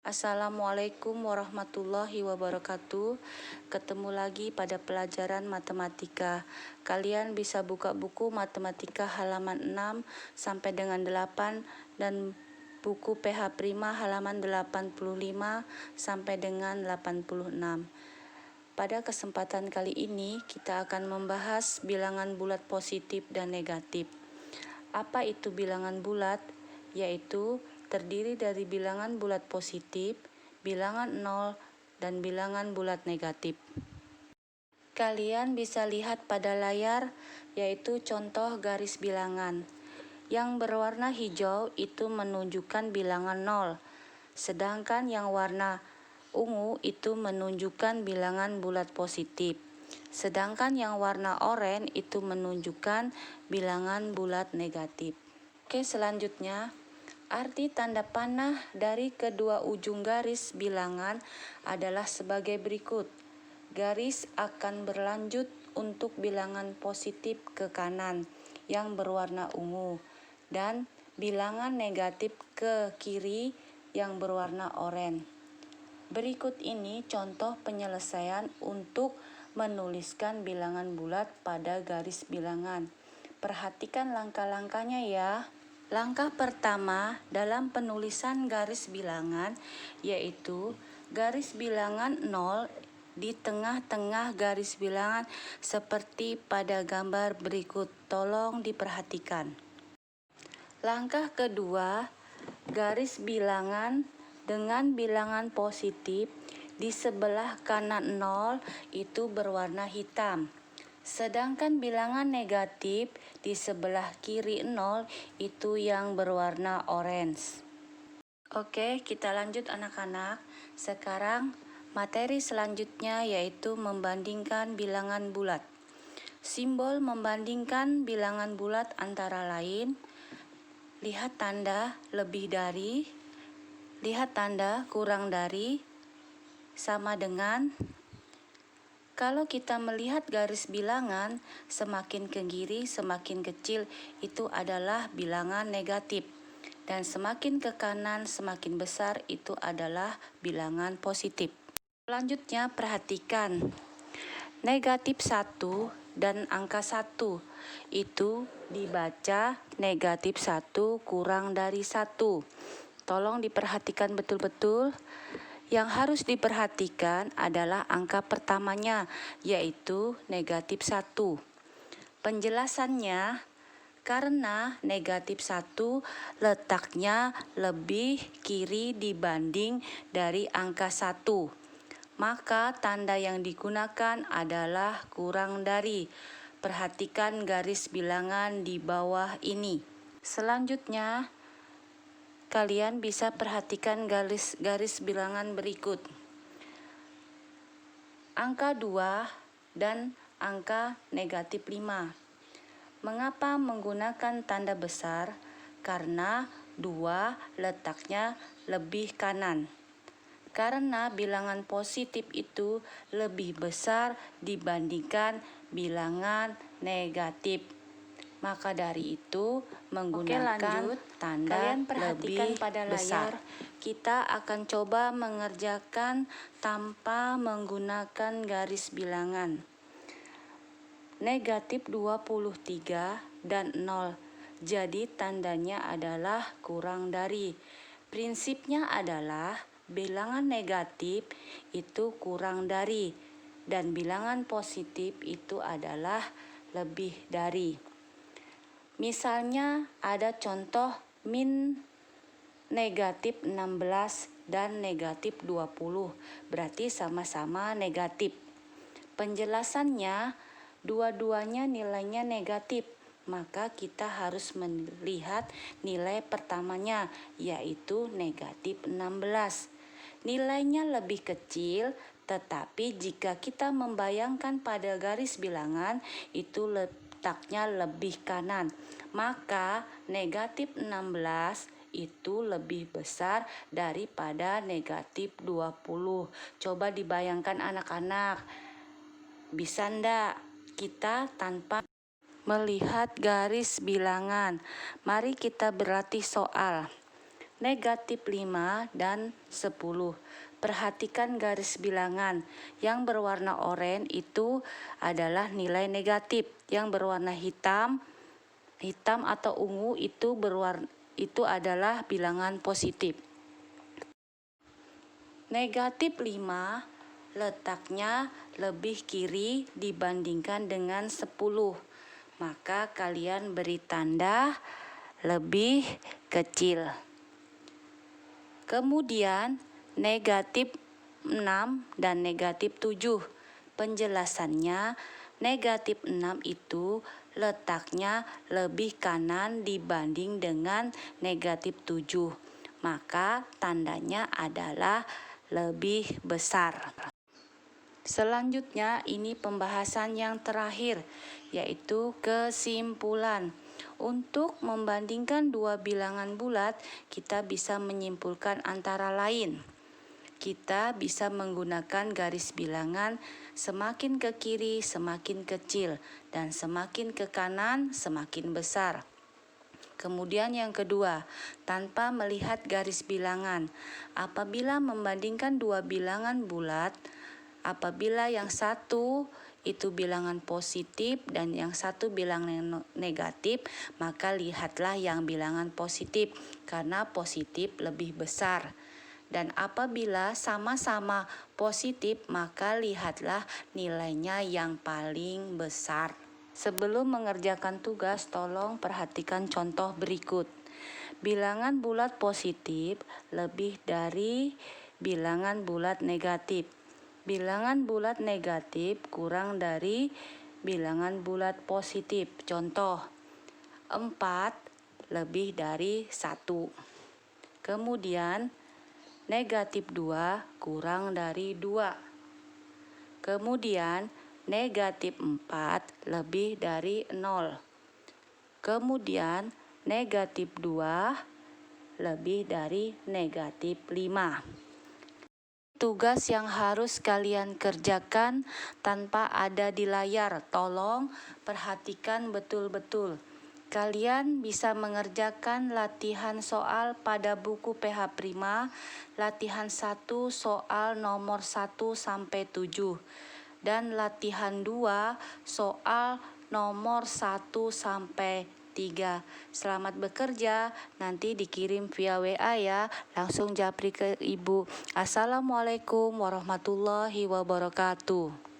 Assalamualaikum warahmatullahi wabarakatuh. Ketemu lagi pada pelajaran matematika. Kalian bisa buka buku matematika halaman 6 sampai dengan 8 dan buku PH Prima halaman 85 sampai dengan 86. Pada kesempatan kali ini kita akan membahas bilangan bulat positif dan negatif. Apa itu bilangan bulat? Yaitu terdiri dari bilangan bulat positif, bilangan 0, dan bilangan bulat negatif. Kalian bisa lihat pada layar, yaitu contoh garis bilangan. Yang berwarna hijau itu menunjukkan bilangan 0, sedangkan yang warna ungu itu menunjukkan bilangan bulat positif. Sedangkan yang warna oranye itu menunjukkan bilangan bulat negatif. Oke, selanjutnya. Arti tanda panah dari kedua ujung garis bilangan adalah sebagai berikut. Garis akan berlanjut untuk bilangan positif ke kanan yang berwarna ungu dan bilangan negatif ke kiri yang berwarna oranye. Berikut ini contoh penyelesaian untuk menuliskan bilangan bulat pada garis bilangan. Perhatikan langkah-langkahnya ya. Langkah pertama dalam penulisan garis bilangan yaitu garis bilangan 0 di tengah-tengah garis bilangan seperti pada gambar berikut. Tolong diperhatikan. Langkah kedua, garis bilangan dengan bilangan positif di sebelah kanan 0 itu berwarna hitam. Sedangkan bilangan negatif di sebelah kiri 0 itu yang berwarna orange. Oke, kita lanjut anak-anak. Sekarang materi selanjutnya yaitu membandingkan bilangan bulat. Simbol membandingkan bilangan bulat antara lain, lihat tanda lebih dari, lihat tanda kurang dari, sama dengan. Kalau kita melihat garis bilangan, semakin ke kiri semakin kecil itu adalah bilangan negatif. Dan semakin ke kanan semakin besar itu adalah bilangan positif. Selanjutnya perhatikan. Negatif 1 dan angka 1 itu dibaca negatif 1 kurang dari 1. Tolong diperhatikan betul-betul. Yang harus diperhatikan adalah angka pertamanya, yaitu negatif 1. Penjelasannya, karena negatif 1 letaknya lebih kiri dibanding dari angka 1, maka tanda yang digunakan adalah kurang dari. Perhatikan garis bilangan di bawah ini. Selanjutnya, kalian bisa perhatikan garis bilangan berikut. Angka 2 dan angka negatif 5. Mengapa menggunakan tanda besar? Karena 2 letaknya lebih kanan. Karena bilangan positif itu lebih besar dibandingkan bilangan negatif. Maka dari itu menggunakan tanda lebih pada besar. Kita akan coba mengerjakan tanpa menggunakan garis bilangan. Negatif 23 dan 0. Jadi tandanya adalah kurang dari. Prinsipnya adalah bilangan negatif itu kurang dari dan bilangan positif itu adalah lebih dari. Misalnya ada contoh min negatif 16 dan negatif 20, berarti sama-sama negatif. Penjelasannya, dua-duanya nilainya negatif, maka kita harus melihat nilai pertamanya, yaitu negatif 16. Nilainya lebih kecil, tetapi jika kita membayangkan pada garis bilangan, itu letaknya lebih kanan, maka negatif 16 itu lebih besar daripada negatif 20. Coba dibayangkan anak-anak, bisa ndak kita tanpa melihat garis bilangan? Mari kita berlatih soal. negatif 5 dan 10. Perhatikan garis bilangan. Yang berwarna oranye itu adalah nilai negatif. Yang berwarna hitam atau ungu itu adalah bilangan positif. Negatif 5 letaknya lebih kiri dibandingkan dengan 10. Maka kalian beri tanda lebih kecil. Kemudian negatif 6 dan negatif 7. Penjelasannya, negatif 6 itu letaknya lebih kanan dibanding dengan negatif 7. Maka tandanya adalah lebih besar. Selanjutnya ini pembahasan yang terakhir, yaitu kesimpulan. Untuk membandingkan dua bilangan bulat, kita bisa menyimpulkan antara lain. Kita bisa menggunakan garis bilangan semakin ke kiri semakin kecil dan semakin ke kanan semakin besar. Kemudian yang kedua, tanpa melihat garis bilangan. Apabila membandingkan dua bilangan bulat, apabila yang satu itu bilangan positif dan yang satu bilangan negatif, maka lihatlah yang bilangan positif karena positif lebih besar. Dan apabila sama-sama positif, maka lihatlah nilainya yang paling besar. Sebelum mengerjakan tugas, tolong perhatikan contoh berikut. Bilangan bulat positif lebih dari bilangan bulat negatif. Bilangan bulat negatif kurang dari bilangan bulat positif. Contoh, 4 lebih dari 1. Kemudian, negatif 2 kurang dari 2. Kemudian, negatif 4 lebih dari 0. Kemudian, negatif 2 lebih dari negatif 5. Tugas yang harus kalian kerjakan tanpa ada di layar. Tolong perhatikan betul-betul. Kalian bisa mengerjakan latihan soal pada buku PH Prima, latihan 1 soal nomor 1 sampai 7. Dan latihan 2 soal nomor 1 sampai 3. Selamat bekerja, nanti dikirim via WA ya, langsung japri ke Ibu. Assalamualaikum warahmatullahi wabarakatuh.